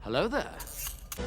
Hello there.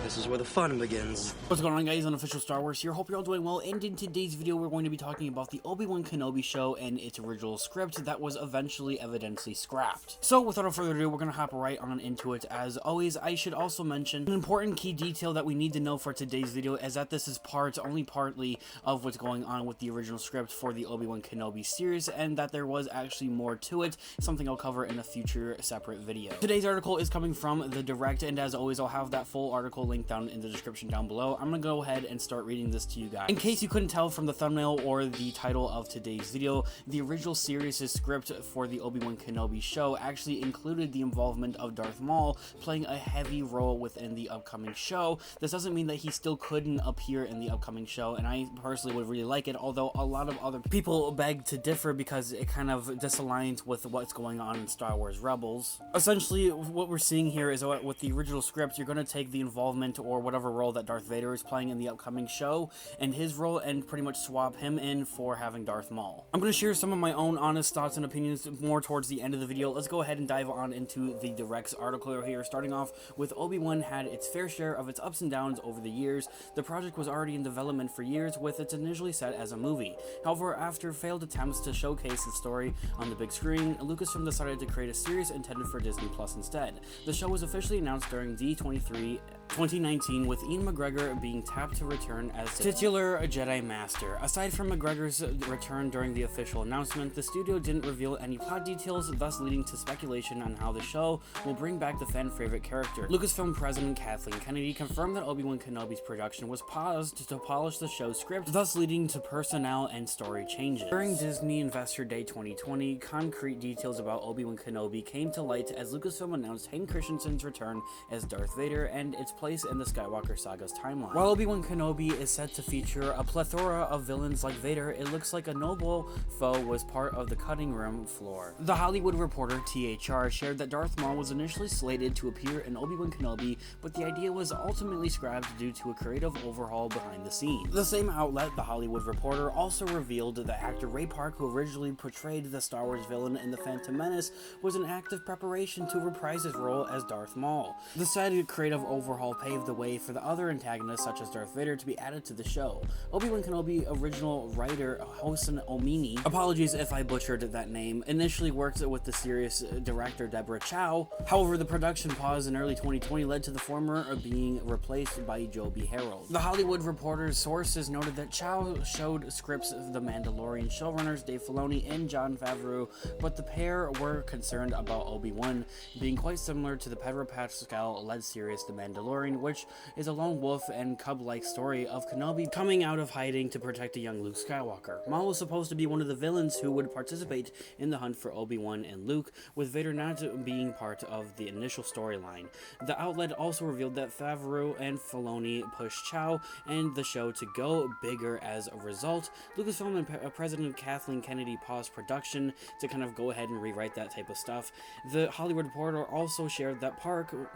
This is where the fun begins. What's going on, guys? Unofficial Star Wars here. Hope you're all doing well. And in today's video, we're going to be talking about the Obi Wan Kenobi show and its original script that was eventually evidently scrapped. So, without further ado, we're going to hop right on into it. As always, I should also mention an important key detail that we need to know for today's video is that this is only partly of what's going on with the original script for the Obi Wan Kenobi series, and that there was actually more to it, something I'll cover in a future separate video. Today's article is coming from The Direct, and as always, I'll have that full article link down in the description down below. I'm gonna go ahead and start reading this to you guys. In case you couldn't tell from the thumbnail or the title of today's video, the original series' script for the Obi Wan Kenobi show actually included the involvement of Darth Maul playing a heavy role within the upcoming show. This doesn't mean that he still couldn't appear in the upcoming show, and I personally would really like it, although a lot of other people beg to differ because it kind of disaligns with what's going on in Star Wars Rebels. Essentially, what we're seeing here is with the original script, you're going to take the involvement or whatever role that Darth Vader is playing in the upcoming show and his role and pretty much swap him in for having Darth Maul. I'm going to share some of my own honest thoughts and opinions more towards the end of the video. Let's go ahead and dive on into the Direct's article here, starting off with Obi-Wan had its fair share of its ups and downs over the years. The project was already in development for years, with it initially set as a movie. However, after failed attempts to showcase the story on the big screen, Lucasfilm decided to create a series intended for Disney Plus instead. The show was officially announced during D23 2019, with Ian McGregor being tapped to return as the titular Jedi Master. Aside from McGregor's return during the official announcement, the studio didn't reveal any plot details, thus leading to speculation on how the show will bring back the fan-favorite character. Lucasfilm President Kathleen Kennedy confirmed that Obi-Wan Kenobi's production was paused to polish the show's script, thus leading to personnel and story changes. During Disney Investor Day 2020, concrete details about Obi-Wan Kenobi came to light as Lucasfilm announced Hayden Christensen's return as Darth Vader and its place in the Skywalker saga's timeline. While Obi-Wan Kenobi is set to feature a plethora of villains like Vader, it looks like a noble foe was part of the cutting room floor. The Hollywood Reporter THR shared that Darth Maul was initially slated to appear in Obi-Wan Kenobi, but the idea was ultimately scrapped due to a creative overhaul behind the scenes. The same outlet, The Hollywood Reporter, also revealed that actor Ray Park, who originally portrayed the Star Wars villain in The Phantom Menace, was in active preparation to reprise his role as Darth Maul. The said creative overhaul paved the way for the other antagonists such as Darth Vader to be added to the show. Obi-Wan Kenobi original writer Hossein Omini, apologies if I butchered that name, initially worked with the series director Deborah Chow. However, the production pause in early 2020 led to the former being replaced by Joby Harold. The Hollywood Reporter's sources noted that Chow showed scripts of The Mandalorian showrunners Dave Filoni and Jon Favreau, but the pair were concerned about Obi-Wan being quite similar to the Pedro Pascal-led series The Mandalorian, which is a lone wolf and cub-like story of Kenobi coming out of hiding to protect a young Luke Skywalker. Maul was supposed to be one of the villains who would participate in the hunt for Obi-Wan and Luke, with Vader not being part of the initial storyline. The outlet also revealed that Favreau and Filoni pushed Chow and the show to go bigger as a result. Lucasfilm and President Kathleen Kennedy paused production to kind of go ahead and rewrite that type of stuff. The Hollywood Reporter also shared that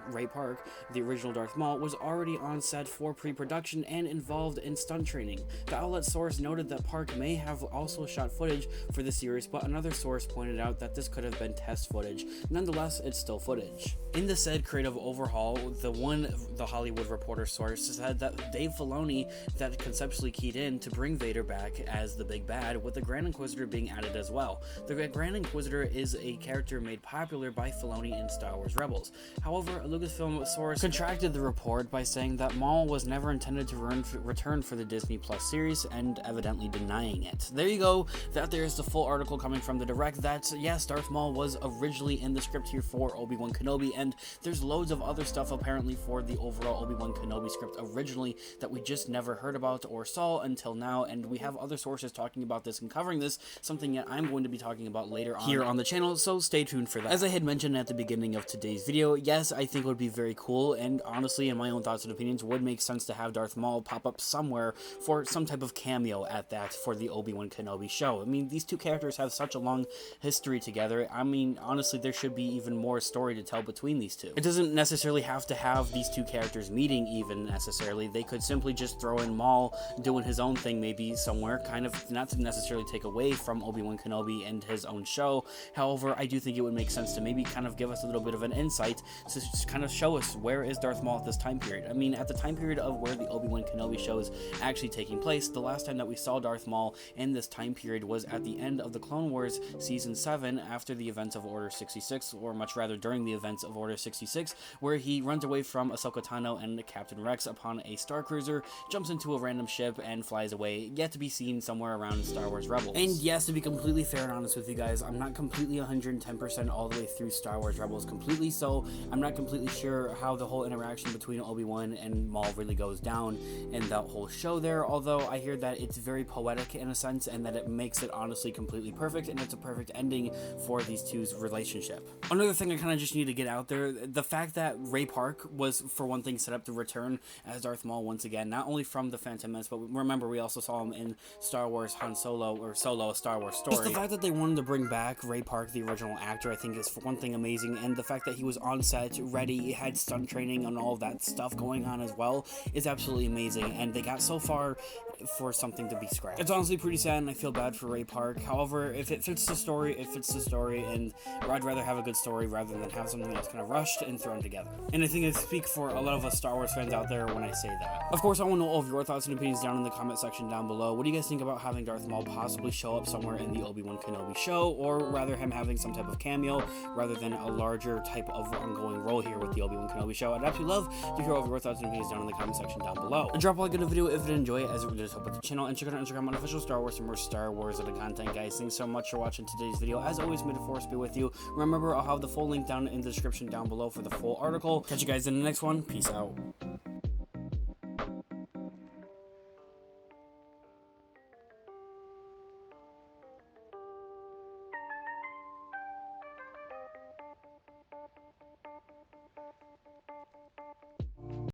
Ray Park, the original Darth Maul, was already on set for pre-production and involved in stunt training. The outlet source noted that Park may have also shot footage for the series, but another source pointed out that this could have been test footage. Nonetheless, it's still footage. In the said creative overhaul, the Hollywood Reporter source said that Dave Filoni that conceptually keyed in to bring Vader back as the big bad, with the Grand Inquisitor being added as well. The Grand Inquisitor is a character made popular by Filoni in Star Wars Rebels. However, a Lucasfilm source contracted the report by saying that Maul was never intended to return for the Disney Plus series and evidently denying it. There you go. There's the full article coming from The Direct. That's, yes, Darth Maul was originally in the script here for Obi-Wan Kenobi, and there's loads of other stuff apparently for the overall Obi-Wan Kenobi script originally that we just never heard about or saw until now, and we have other sources talking about this and covering this, something that I'm going to be talking about later on here on the channel, so stay tuned for that. As I had mentioned at the beginning of today's video, yes, I think it would be very cool and honestly honestly, in my own thoughts and opinions, would make sense to have Darth Maul pop up somewhere for some type of cameo at that for the Obi Wan Kenobi show. I mean, these two characters have such a long history together. I mean, honestly, there should be even more story to tell between these two. It doesn't necessarily have to have these two characters meeting even necessarily. They could simply just throw in Maul doing his own thing maybe somewhere, kind of not to necessarily take away from Obi Wan Kenobi and his own show. However, I do think it would make sense to maybe kind of give us a little bit of an insight to just kind of show us where is Darth Maul at this time period. I mean, at the time period of where the Obi Wan Kenobi show is actually taking place, the last time that we saw Darth Maul in this time period was at the end of the Clone Wars Season 7 after the events of Order 66, or much rather during the events of Order 66, where he runs away from Ahsoka Tano and Captain Rex upon a Star Cruiser, jumps into a random ship, and flies away, yet to be seen somewhere around Star Wars Rebels. And yes, to be completely fair and honest with you guys, I'm not completely 110% all the way through Star Wars Rebels completely, so I'm not completely sure how the whole interaction between Obi-Wan and Maul really goes down in that whole show there, although I hear that it's very poetic in a sense, and that it makes it honestly completely perfect, and it's a perfect ending for these two's relationship. Another thing I kind of just need to get out there, the fact that Ray Park was, for one thing, set up to return as Darth Maul once again, not only from the Phantom Menace, but remember we also saw him in Star Wars Han Solo, or Solo, a Star Wars Story. Just the fact that they wanted to bring back Ray Park, the original actor, I think is for one thing amazing, and the fact that he was on set, ready, had stunt training and all of that stuff going on as well is absolutely amazing, and they got so far for something to be scrapped. It's honestly pretty sad, and I feel bad for Ray Park. However, if it fits the story, it fits the story, and I'd rather have a good story rather than have something that's kind of rushed and thrown together. And I think I speak for a lot of us Star Wars fans out there when I say that. Of course, I want to know all of your thoughts and opinions down in the comment section down below. What do you guys think about having Darth Maul possibly show up somewhere in the Obi Wan Kenobi show, or rather him having some type of cameo rather than a larger type of ongoing role here with the Obi Wan Kenobi show? I'd absolutely love to hear all of your thoughts and opinions down in the comment section down below. And drop a like on the video if you did enjoy it, as it really does help with the channel, and check out our Instagram on Official Star Wars for more Star Wars related content, guys. Thanks so much for watching today's video. As always, may the Force be with you. Remember, I'll have the full link down in the description down below for the full article. Catch you guys in the next one. Peace out.